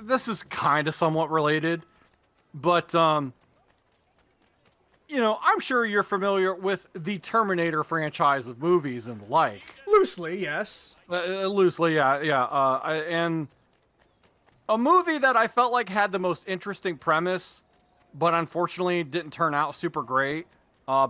this is kind of somewhat related, but you know, I'm sure you're familiar with the Terminator franchise of movies and the like. Loosely, yes. Loosely, yeah. And a movie that I felt like had the most interesting premise, but unfortunately didn't turn out super great,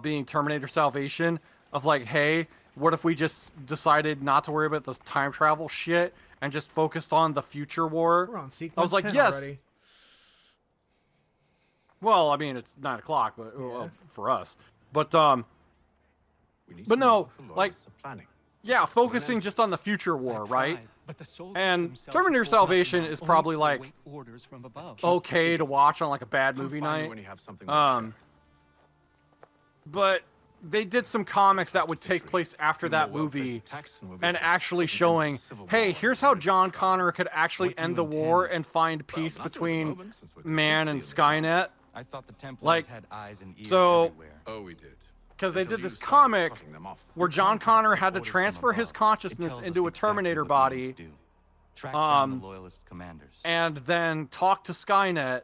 being Terminator Salvation, of like, hey, what if we just decided not to worry about this time travel shit and just focused on the future war? We're on sequence I was like, 10 yes. already. Well, I mean, it's 9 o'clock, but for us. But no, like, yeah, focusing just on the future war, right? And Terminator Salvation is probably like okay to watch on like a bad movie night. But they did some comics that would take place after that movie and actually showing, hey, here's how John Connor could actually end the war and find peace between man and Skynet. I thought the Templars Like, had eyes and ears so, everywhere. Oh, we did. Because they did this comic where John Connor had to transfer his consciousness into a Terminator body, Track down the loyalist commanders. and then talk to Skynet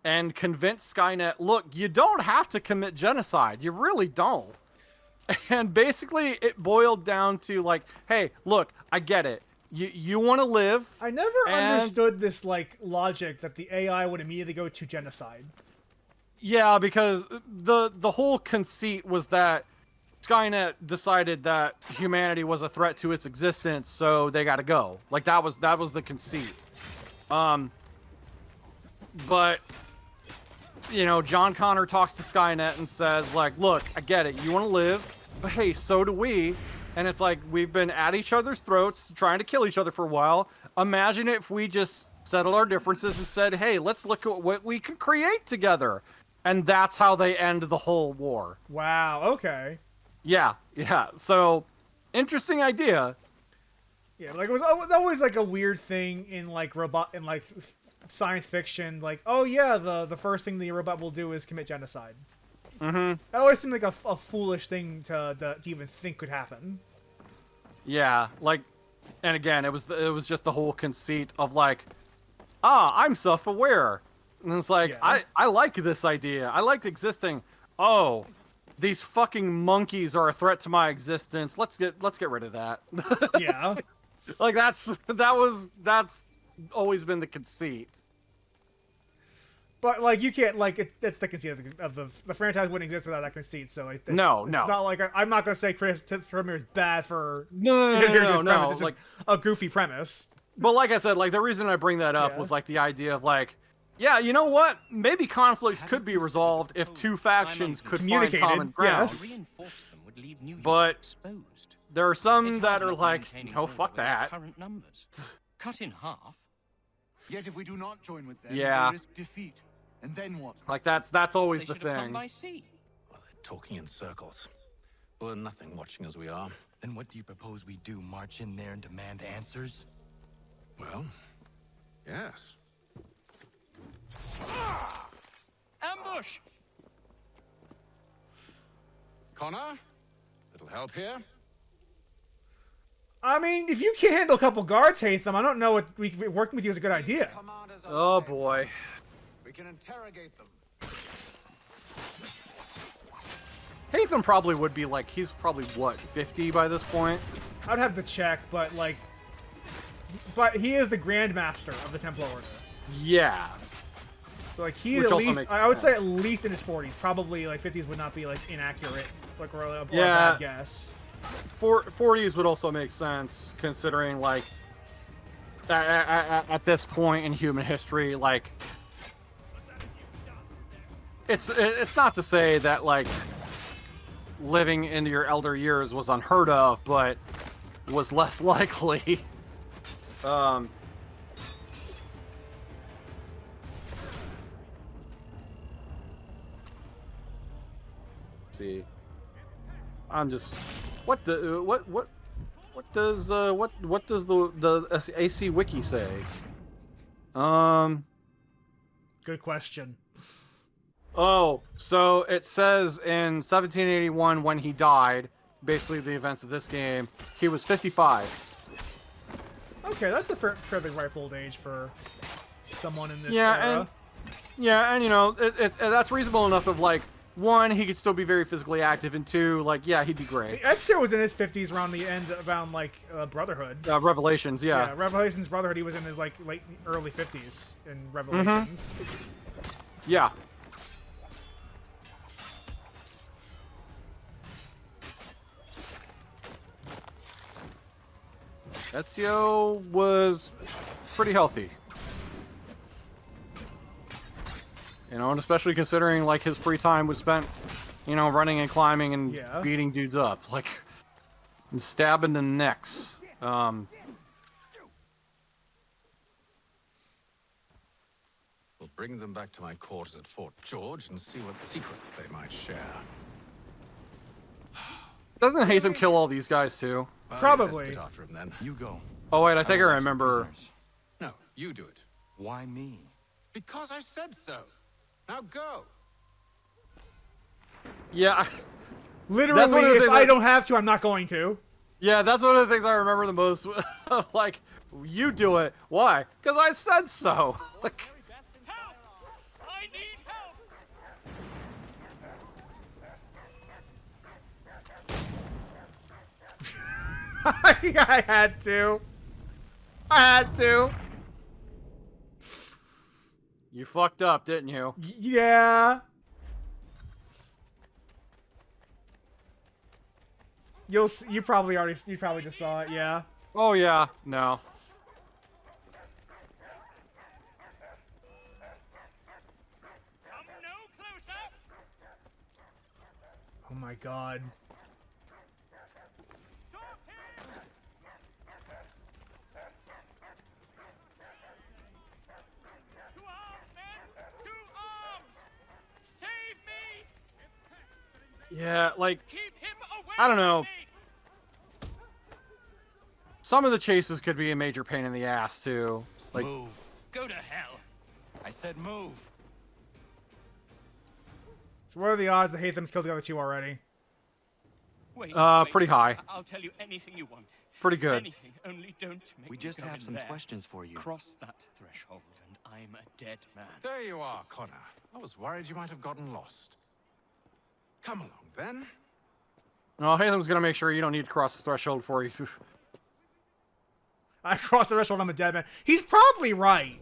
and convince Skynet, look, you don't have to commit genocide. You really don't. And basically it boiled down to like, hey, look, I get it. You want to live. I never understood this like logic that the AI would immediately go to genocide. Yeah, because the whole conceit was that Skynet decided that humanity was a threat to its existence, so they got to go. Like that was the conceit. But you know, John Connor talks to Skynet and says like, "Look, I get it. You want to live, but hey, so do we." And it's like, we've been at each other's throats, trying to kill each other for a while. Imagine if we just settled our differences and said, hey, let's look at what we can create together. And that's how they end the whole war. Wow, okay. Yeah. So, interesting idea. Yeah, like it was always like a weird thing in like science fiction. Like, oh yeah, the first thing the robot will do is commit genocide. Mm-hmm. That always seemed like a foolish thing to even think could happen. Yeah, like, and again, it was just the whole conceit of like, I'm self-aware, and it's like, yeah. I like this idea. I like existing. Oh, these fucking monkeys are a threat to my existence. Let's get rid of that. Yeah, like that's always been the conceit. But like you can't like that's the conceit of the franchise wouldn't exist without that conceit. So like, it's no, not like I'm not gonna say Chris Terminator is bad for no. It's just like a goofy premise. But like I said, like the reason I bring that up was like the idea of like, yeah, you know what? Maybe conflicts could be resolved if two factions could find common ground. Yes. But there are some that are like, no, fuck that. Cut in half. Yet if we do not join with them, Yeah. we risk defeat. And then what? Like that's always the They should have come thing. by sea. Well, they're talking in circles. We'll learn nothing watching as we are. Then what do you propose we do? March in there and demand answers? Well, yes. Ambush! Connor? Little help here? I mean, if you can't handle a couple guards, Hatham, I don't know what working with you is a good idea. Oh boy. We can interrogate them. Hatham probably would be like, he's probably what, 50 by this point? I'd have to check, but like, he is the Grandmaster of the Templar Order. Yeah. So like he's Which at also least, makes I would say sense. at least in his 40s. Probably like 50s would not be like inaccurate, like or a Yeah. bad guess. 40s would also make sense, considering like at this point in human history, like it's not to say that like living into your elder years was unheard of, but was less likely. See, I'm just what does the AC Wiki say? Good question. Oh, so it says in 1781 when he died, basically the events of this game, he was 55. Okay, that's a fairly ripe old age for someone in this Yeah, era. and you know, that's reasonable enough of like, one, he could still be very physically active, and two, like, yeah, he'd be great. Ezio was in his 50s around the end, around like Brotherhood. Revelations, yeah. Yeah, Revelations Brotherhood. He was in his like early 50s in Revelations. Yeah. Ezio was pretty healthy. You know, and especially considering, like, his free time was spent, you know, running and climbing and Yeah. beating dudes up. Like, and stabbing the necks. We'll bring them back to my quarters at Fort George and see what secrets they might share. Doesn't Hatham kill all these guys, too? Well, Probably. Let's get after him then. You go. Oh, wait, I think I I'll watch the remember. prisoners. No, you do it. Why me? Because I said so. Now go. Yeah, Literally, That's one of the if things I I- don't have to, I'm not going to. yeah, that's one of the things I remember the most. Like, you do it. Why? Because I said so. Like, Help! I need help! I had to. I had to. you fucked up, didn't you? Yeah. You probably just saw it, yeah. Oh, yeah. No. Come no closer! Oh my god. Stop him! To arms, men! To arms! Save me! Yeah, like, Keep him away I don't know. from me! some of the chases could be a major pain in the ass, too. Like, Move. Go to hell! I said move. So what are the odds that Hatham's killed the other two already? Wait, pretty high. I'll tell you anything you want. pretty good. Anything, only don't make We me just go have in some there. questions for you. Cross that threshold, and I'm a dead man. There you are, Connor. I was worried you might have gotten lost. Come along, then. No, Hatham's gonna make sure you don't need to cross the threshold for you. I crossed the threshold, I'm a dead man. He's probably right.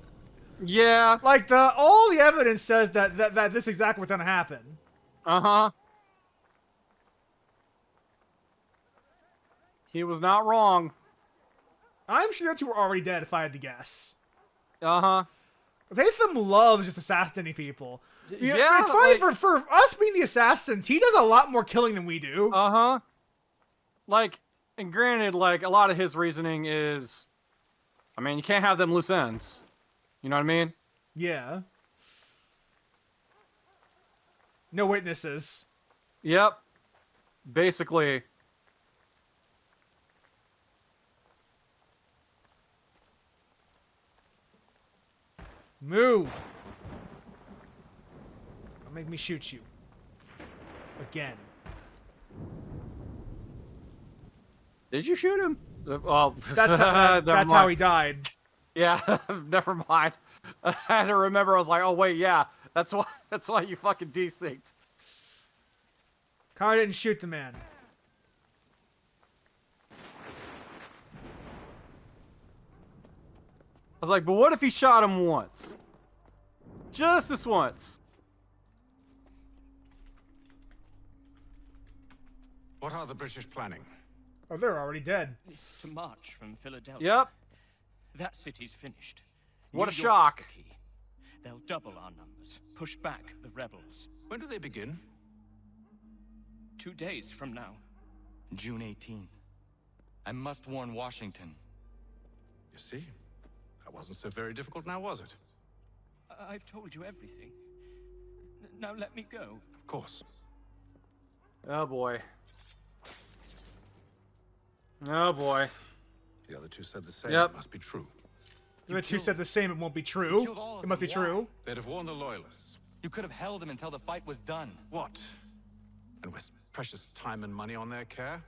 Yeah. Like, all the evidence says that this is exactly what's gonna happen. Uh-huh. He was not wrong. I'm sure the two were already dead if I had to guess. Uh-huh. 'Cause Hatham loves just assassinating people. Yeah, it's funny like- for us being the assassins, he does a lot more killing than we do. Uh-huh. Like, and granted, like, a lot of his reasoning is, I mean, you can't have them loose ends. You know what I mean? Yeah. No witnesses. Yep. Basically. Move. Don't make me shoot you. Again. Did you shoot him? Well, That's how, never that's how mind. he died. Yeah, never mind. I had to remember. I was like, oh wait, yeah, that's why you fucking desynced. Connor didn't shoot the man. I was like, but what if he shot him once? Just this once. What are the British planning? Oh, they're already dead. To march from Philadelphia. Yep. That city's finished. What New a York's shock. the key. They'll double our numbers, push back the rebels. When do they begin? 2 days from now. June 18th. I must warn Washington. You see? That wasn't so very difficult now, was it? I've told you everything. Now let me go. Of course. Oh boy. Oh boy. The other two said the same. Yep. It must be true. The other two said the same. It won't be true. killed all of It must be them. Why? true. They'd have warned the Loyalists. You could have held them until the fight was done. What? And waste precious time and money on their care?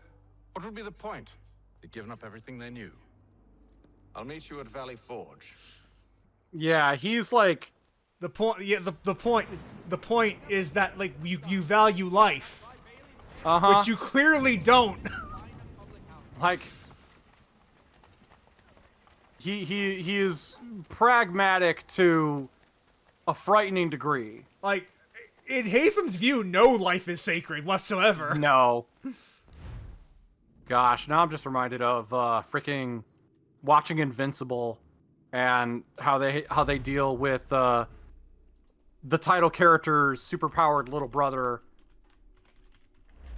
What would be the point? They'd given up everything they knew. I'll meet you at Valley Forge. Yeah, he's like, The point, yeah, the point is that like you value life, which you clearly don't. like, he is pragmatic to a frightening degree. Like, in Hatham's view, no life is sacred whatsoever. No. Gosh, now I'm just reminded of freaking watching Invincible and how they deal with the title character's superpowered little brother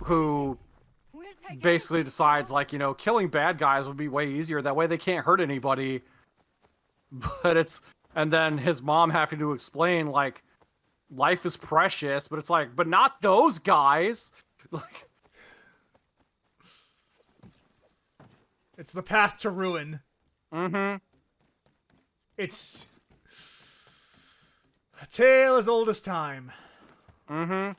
who basically decides, like, you know, killing bad guys would be way easier. That way they can't hurt anybody. But it's... And then his mom having to explain, like, life is precious, but it's like, but not those guys. Like... It's the path to ruin. Mm-hmm. It's a tale as old as time. Mm-hmm.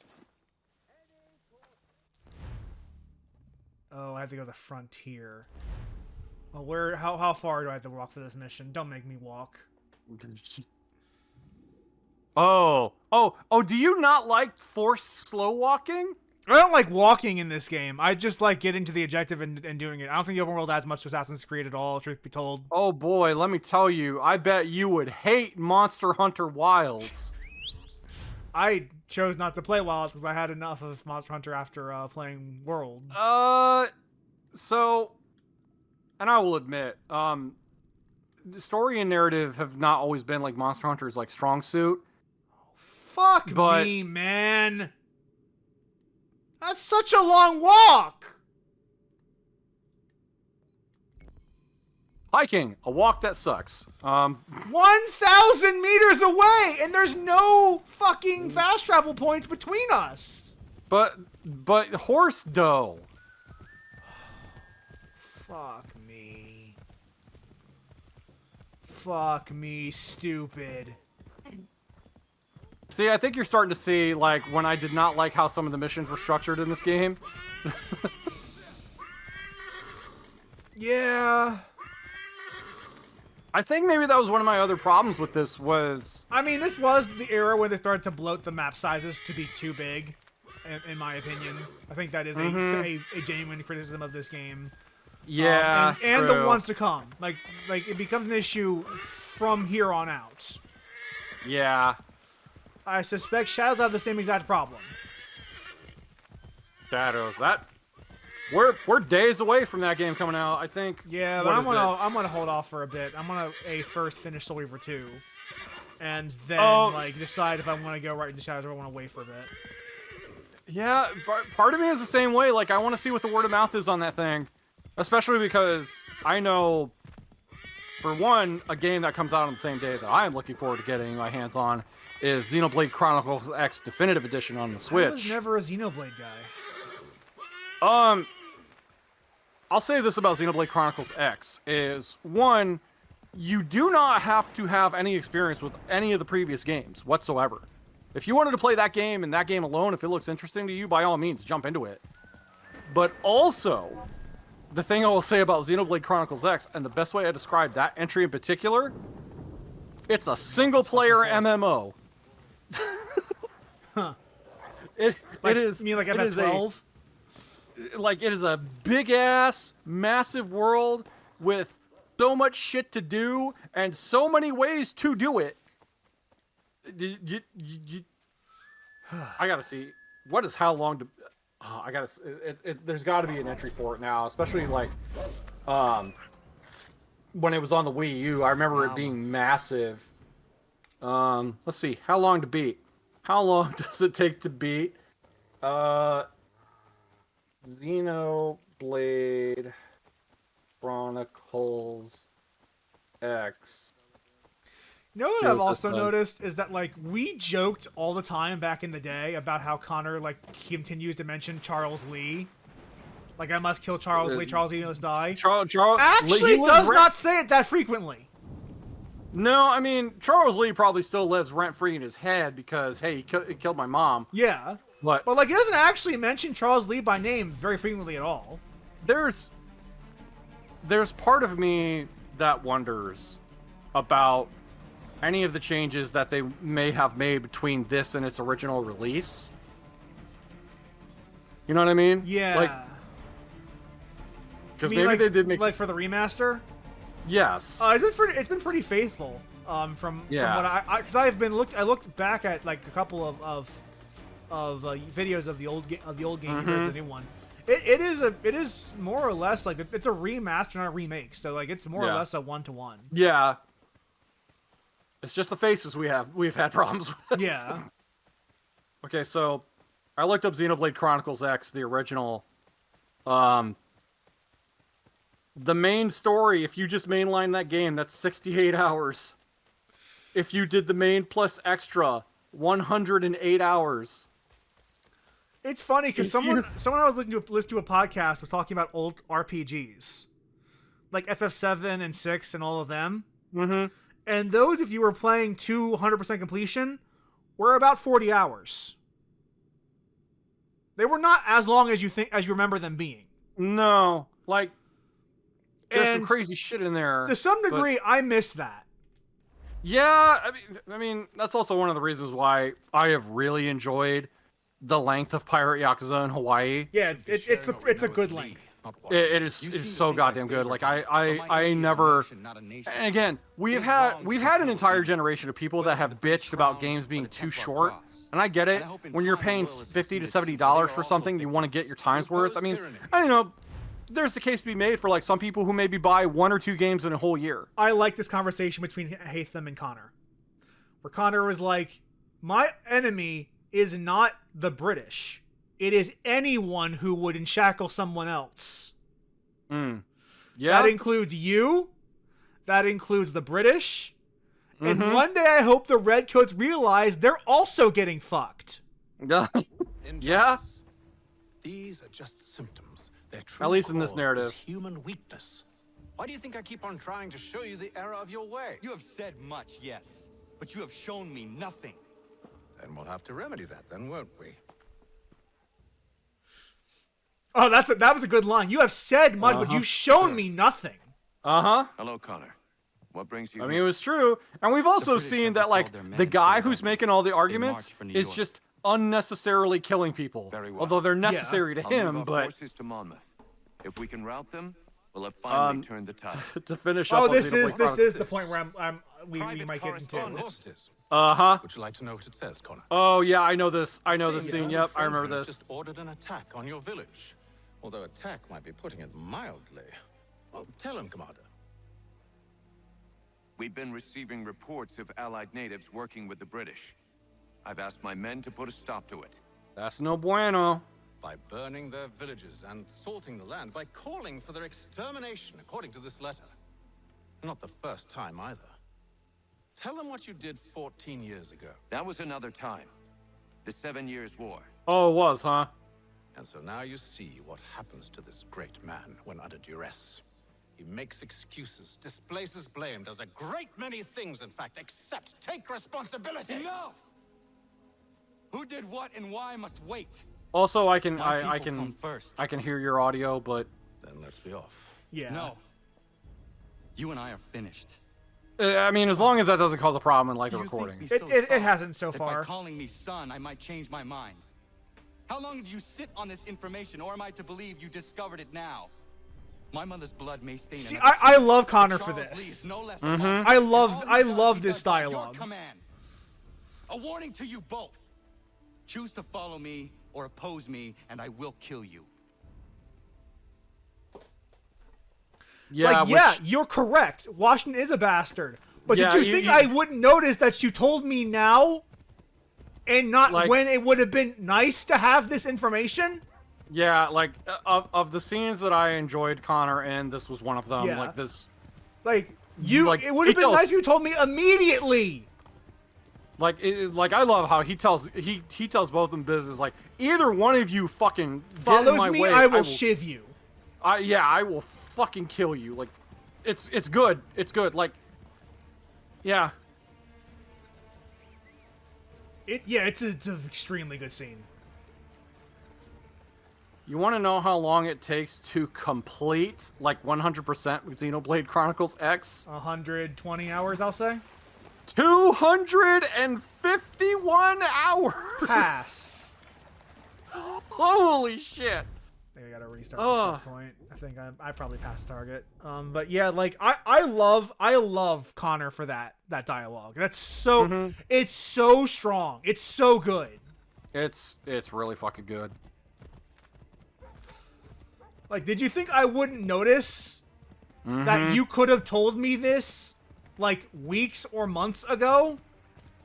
Oh, I have to go to the frontier. Well, where? How far do I have to walk for this mission? Don't make me walk. Oh, do you not like forced slow walking? I don't like walking in this game. I just like getting to the objective and doing it. I don't think the open world adds much to Assassin's Creed at all, truth be told. Oh boy, let me tell you, I bet you would hate Monster Hunter Wilds. I chose not to play Wilds because I had enough of Monster Hunter after playing World. So, and I will admit, the story and narrative have not always been like Monster Hunter's like strong suit. Fuck But- me, man. That's such a long walk. Hiking, a walk that sucks. 1,000 meters away, and there's no fucking fast travel points between us. But horse dough. Fuck me. Fuck me, stupid. See, I think you're starting to see, like, when I did not like how some of the missions were structured in this game. Yeah. I think maybe that was one of my other problems with this was... I mean, this was the era where they started to bloat the map sizes to be too big, in my opinion. I think that is a genuine criticism of this game. Yeah, and the true. ones to come. Like it becomes an issue from here on out. Yeah. I suspect Shadows have the same exact problem. Shadows, that... We're days away from that game coming out, I think. Yeah, but I'm gonna hold off for a bit. I'm gonna first finish Soul Reaver 2. And then like decide if I want to go right into Shadows or I want to wait for a bit. Yeah, part of me is the same way. Like, I want to see what the word of mouth is on that thing. Especially because I know, for one, a game that comes out on the same day that I am looking forward to getting my hands on is Xenoblade Chronicles X Definitive Edition on the Switch. I was never a Xenoblade guy. I'll say this about Xenoblade Chronicles X is, one, you do not have to have any experience with any of the previous games whatsoever. If you wanted to play that game and that game alone, if it looks interesting to you, by all means, jump into it. But also, the thing I will say about Xenoblade Chronicles X, and the best way I describe that entry in particular, it's a single-player MMO. Huh. It is... You mean like it is FF12? Like, it is a big-ass, massive world with so much shit to do and so many ways to do it. I gotta see. What is how long to... I gotta... there's gotta be an entry for it now, especially, like, when it was on the Wii U. I remember it being massive. Let's see. How long to beat? How long does it take to beat? Xenoblade Chronicles X. You know what I've also noticed is that, like, we joked all the time back in the day about how Connor, like, continues to mention Charles Lee. Like, I must kill Charles Lee, Charles Lee must die. Actually does not say it that frequently. No, I mean, Charles Lee probably still lives rent-free in his head because, hey, he killed my mom. Yeah. But like, he doesn't actually mention Charles Lee by name very frequently at all. There's part of me that wonders about any of the changes that they may have made between this and its original release. You know what I mean? Yeah. Like, because maybe they did make like for the remaster. Yes. It's been pretty faithful. From what I looked back at like a couple of videos of the old game compared to the new one. It is more or less like it's a remaster, not a remake. So like it's more or less a 1-to-1. Yeah. It's just the faces we've had problems with. Yeah. Okay, so I looked up Xenoblade Chronicles X, the original. The main story, if you just mainline that game, that's 68 hours. If you did the main plus extra, 108 hours. It's funny because someone I was listening to a podcast was talking about old RPGs, like FF7 and 6 and all of them. Mm-hmm. And those, if you were playing 200% completion, were about 40 hours. They were not as long as you remember them being. No, like there's some And crazy shit in there. to some degree, I miss that. Yeah, I mean that's also one of the reasons why I have really enjoyed the length of Pirate Yakuza in Hawaii. Yeah, it's a good length. It is so goddamn good. Like I never. And again, we've had an entire generation of people that have bitched about games being too short, and I get it. When you're paying $50 to $70 for something, you want to get your time's worth. I mean, I don't know. There's the case to be made for like some people who maybe buy 1 or 2 games in a whole year. I like this conversation between Hatham and Connor, where Connor was like, "My enemy is not the British. It is anyone who would enshackle someone else. Yeah. That includes you. That includes the British. And one day I hope the Redcoats realize they're also getting fucked." Yeah. These are just symptoms. Their true At least in this cause narrative. is human weakness. Why do you think I keep on trying to show you the error of your way? You have said much, yes, but you have shown me nothing. Then we'll have to remedy that, then, won't we? Oh, that was a good line. You have said much, but you've shown me nothing. Uh-huh. Hello, Connor. What brings you I mean, here? it was true. And we've also British seen have that, like, recalled their the men guy from who's London. making all the They arguments marched for New is York. just unnecessarily killing people. Very well. Although they're necessary to I'll move him, our but forces to Monmouth. If we can rout them, we'll have finally turned the tide. to finish up Oh, on this Xenoblade is Chronicles- the point where we Private might get into. correspondence. Of course it is. Uh-huh. Would you like to know what it says, Connor? Oh, yeah, I know this. I know this Seems scene. your Yep, I friend remember has this. just ordered an attack on your village. Although attack might be putting it mildly. Well, tell him, Commander. We've been receiving reports of Allied natives working with the British. I've asked my men to put a stop to it. That's no bueno. By burning their villages and salting the land, by calling for their extermination, according to this letter. Not the first time either. Tell them what you did 14 years ago. That was another time. The 7 Years' War. Oh, it was, huh? And so now you see what happens to this great man when under duress. He makes excuses, displaces blame, does a great many things, in fact, except take responsibility. Enough! Who did what and why must wait. Also, I can My people come first. I can hear your audio, but Then let's be off. Yeah. No. You and I are finished. I mean, as long as that doesn't cause a problem in like the Do you think recording. me It- so it soft hasn't so that far. By calling me son, I might change my mind. How long did you sit on this information, or am I to believe you discovered it now? My mother's blood may stain. See, another I skin, love but Connor for Charles Lee this. is no less Mm-hmm. a monster. I And loved- all I he does love he this does by your dialogue. command. A warning to you both. Choose to follow me or oppose me, and I will kill you. Yeah, Like, yeah, which, you're correct. Washington is a bastard. But Yeah, did you think I wouldn't notice that you told me now and not Like- when it would have been nice to have this information? yeah, like of the scenes that I enjoyed Connor in, this was one of them. Yeah. Like this, Like, Like, it would have he been tells- nice if you told me immediately. like I love how he tells both of them business. Like either one of you fucking get in Follows my me, way, I will shiv you. I will fucking kill you. Like, it's good. It's good. Like, yeah. It's an extremely good scene. You want to know how long it takes to complete, like, 100% Xenoblade Chronicles X? 120 hours, I'll say. 251 hours! Pass. Holy shit! I think I gotta restart the checkpoint. I think I probably passed target. But yeah, like I love Connor for that dialogue. That's so it's so strong. It's so good. It's really fucking good. Like, did you think I wouldn't notice that you could have told me this like weeks or months ago?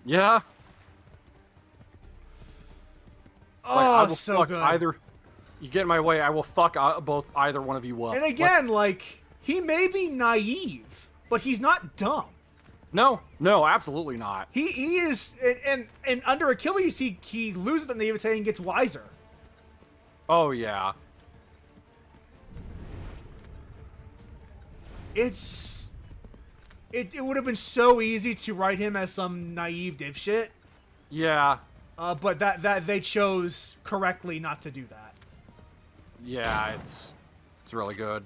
Yeah. Oh, like, I will so fuck good. Either you get in my way, I will fuck either one of you up. And again, like he may be naive, but he's not dumb. No, absolutely not. He is, and under Achilles, he loses the naivete and gets wiser. Oh yeah. It would have been so easy to write him as some naive dipshit. Yeah. But that they chose correctly not to do that. Yeah, it's really good.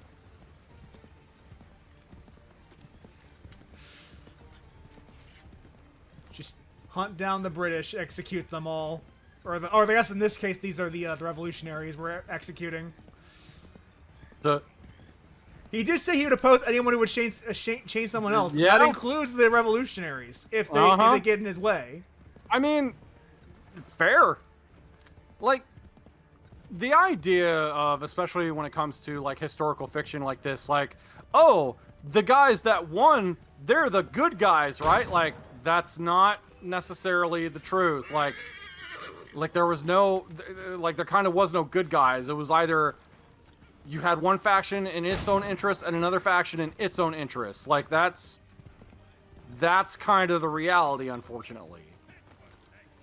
Just hunt down the British, execute them all, or I guess in this case these are the revolutionaries we're executing. He did say he would oppose anyone who would change someone else. Yeah. That includes the revolutionaries if they get in his way. I mean, fair. Like, the idea of, especially when it comes to, like, historical fiction like this, like, oh, the guys that won, they're the good guys, right? Like, that's not necessarily the truth. Like there was no, like, there kind of was no good guys. It was either you had one faction in its own interest and another faction in its own interest. Like, that's kind of the reality, unfortunately.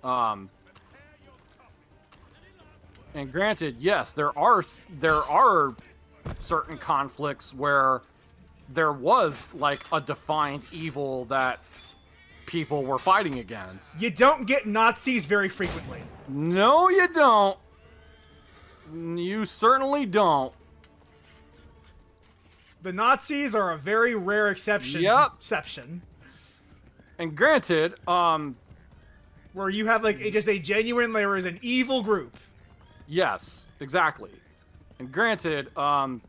And granted, yes, there are certain conflicts where there was, like, a defined evil that people were fighting against. You don't get Nazis very frequently. No, you don't. You certainly don't. The Nazis are a very rare exception. Yep. Exception. And granted, where you have, like, just a genuine, there is an evil group. yes, exactly. And granted, I'm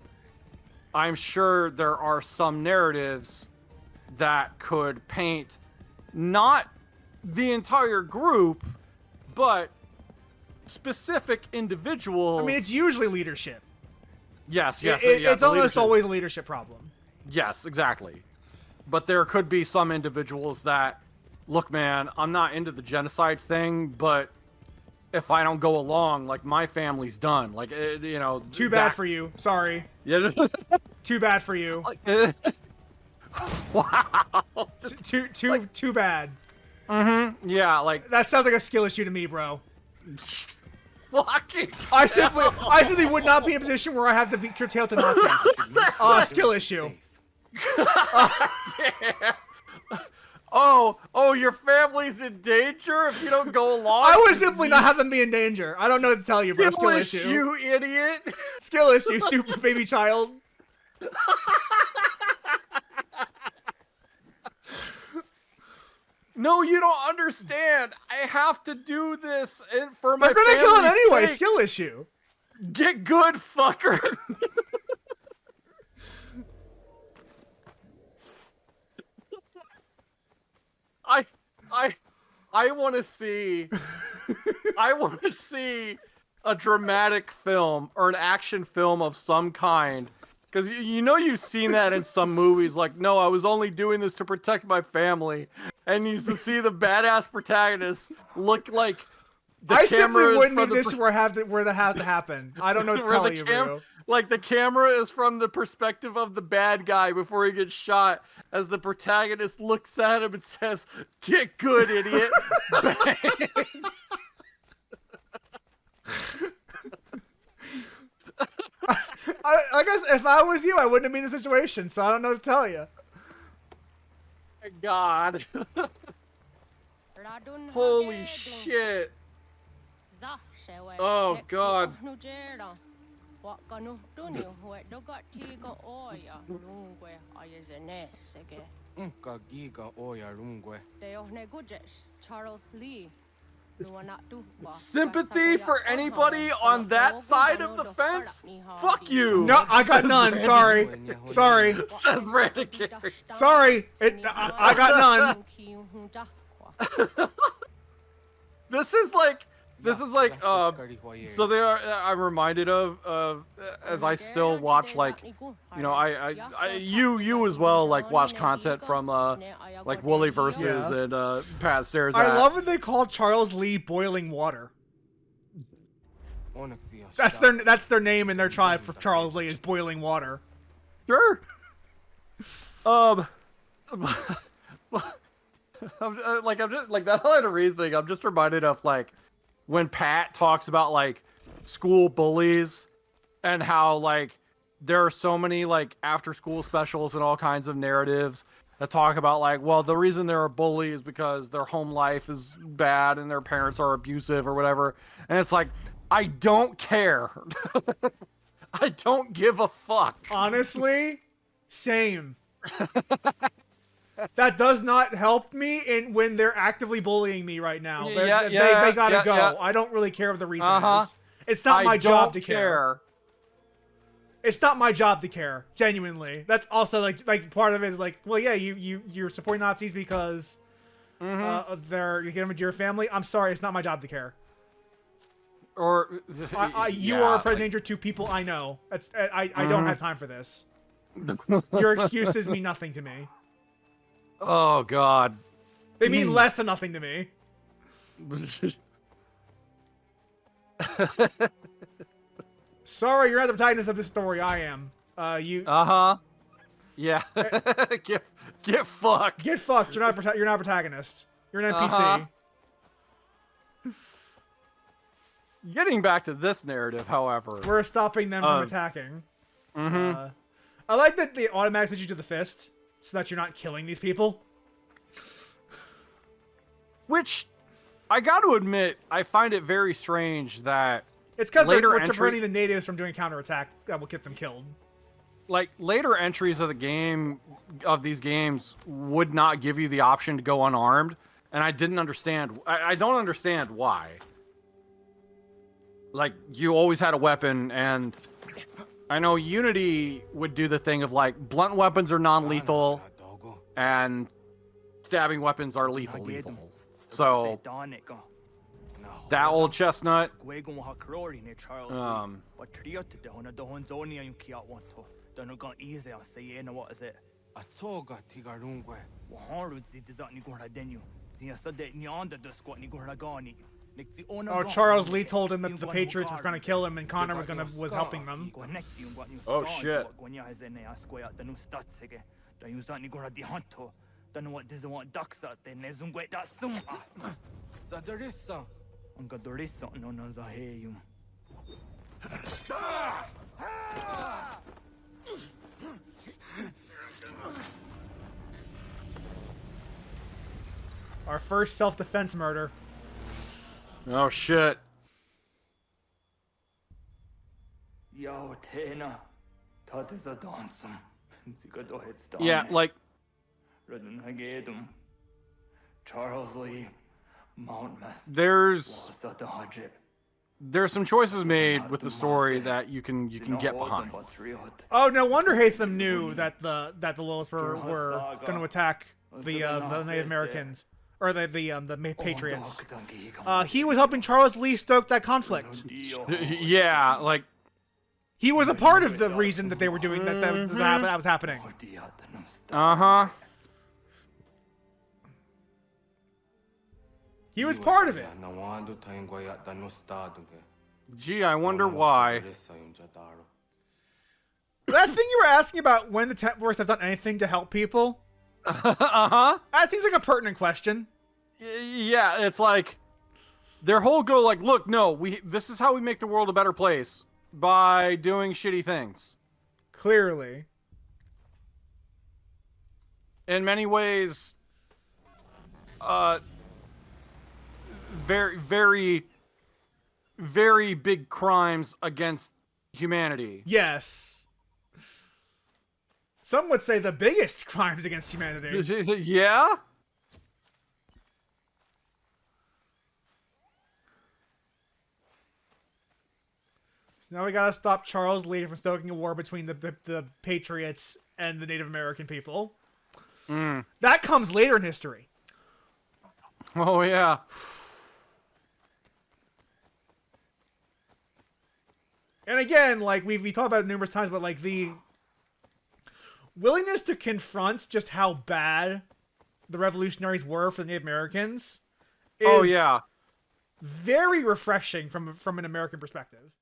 sure there are some narratives that could paint not the entire group, but specific individuals. I mean, it's usually leadership. Yes, It's almost always a leadership problem. Yes, exactly. But there could be some individuals that, look, man, I'm not into the genocide thing, but if I don't go along, like, my family's done. Like, you know. Too bad for you. Sorry. Yeah. Too bad for you. Wow. Too bad. Yeah, like. That sounds like a skill issue to me, bro. Fucking. I simply would not be in a position where I have to be curtailed to Nazis. Skill issue. Damn. Oh, your family's in danger if you don't go along? I would simply not have them be in danger. I don't know what to tell you, bro. Skill issue. You idiot. Skill issue, stupid baby child. No, you don't understand. I have to do this for my They're gonna kill him family's anyway. sake. Skill issue. Get good, fucker. I want to see. I want to see a dramatic film or an action film of some kind. Because you know you've seen that in some movies, like, no, I was only doing this to protect my family. And you see the badass protagonist look like the I simply camera wouldn't be is in a position where that has to happen. I don't know what to tell you, bro. Like, the camera is from the perspective of the bad guy before he gets shot, as the protagonist looks at him and says, "Get good, idiot." Bang. I guess if I was you, I wouldn't have been in the situation, so I don't know what to tell you. My God. Holy shit. Oh, God. Sympathy for anybody on that side of the fence? Fuck you. No, I got none. Sorry. Sorry. Says Ratonhnhaké. Sorry. I got none. This is like so they are. I'm reminded of as I still watch, like, you know, you as well, like, watch content from like Wooly versus and Pat Stairs. I love that they call Charles Lee Boiling Water. That's their name in their tribe for Charles Lee is Boiling Water. Sure. I'm just like that Halloween Reese thing. I'm just reminded of like when Pat talks about like school bullies and how like there are so many like after school specials and all kinds of narratives that talk about like, well, the reason they're a bully is because their home life is bad and their parents are abusive or whatever. And it's like, I don't care. I don't give a fuck. Honestly, same. That does not help me when they're actively bullying me right now. They gotta go. Yeah. I don't really care what the reason is. It's not my job to care. It's not my job to care. Genuinely. That's also like part of it is like, well, yeah, you're supporting Nazis because you get them into your family. I'm sorry, it's not my job to care. Or you are a present danger to people I know. I don't have time for this. Your excuses mean nothing to me. Oh God. They mean less than nothing to me. Sorry, you're not the protagonist of this story. I am. Yeah. Get fucked. Get fucked. You're not a protagonist. You're an NPC. Getting back to this narrative, however, we're stopping them from attacking. I like that they automatically switch you to the fist, so that you're not killing these people. Which, I got to admit, I find it very strange that it's because we're preventing the natives from doing counterattack that will get them killed. Like later entries of the game, of these games, would not give you the option to go unarmed, and I didn't understand. I don't understand why. Like, you always had a weapon, and I know Unity would do the thing of, like, blunt weapons are non-lethal, and stabbing weapons are lethal. So, that old chestnut, Oh, Charles Lee told him that the Patriots were going to kill him and Connor was helping them. Oh shit. Our first self-defense murder. Oh shit. Yeah, like Charles Lee, there's some choices made with the story that you can get behind. Oh, no wonder Hatham knew that the Loyalists were going to attack the Native Americans. Or the Patriots. He was helping Charles Lee stoke that conflict. Yeah, like he was a part of the reason that they were doing that was happening. He was part of it. Gee, I wonder why. That thing you were asking about when the Templars have done anything to help people? That seems like a pertinent question. Yeah, it's like their whole goal, like, look, no, this is how we make the world a better place, by doing shitty things. Clearly. In many ways, very, very, very big crimes against humanity. Yes. Some would say the biggest crimes against humanity. Yeah? So now we gotta stop Charles Lee from stoking a war between the Patriots and the Native American people. That comes later in history. Oh, yeah. And again, like we talked about it numerous times, but like the willingness to confront just how bad the revolutionaries were for the Native Americans is Oh, yeah. very refreshing from an American perspective.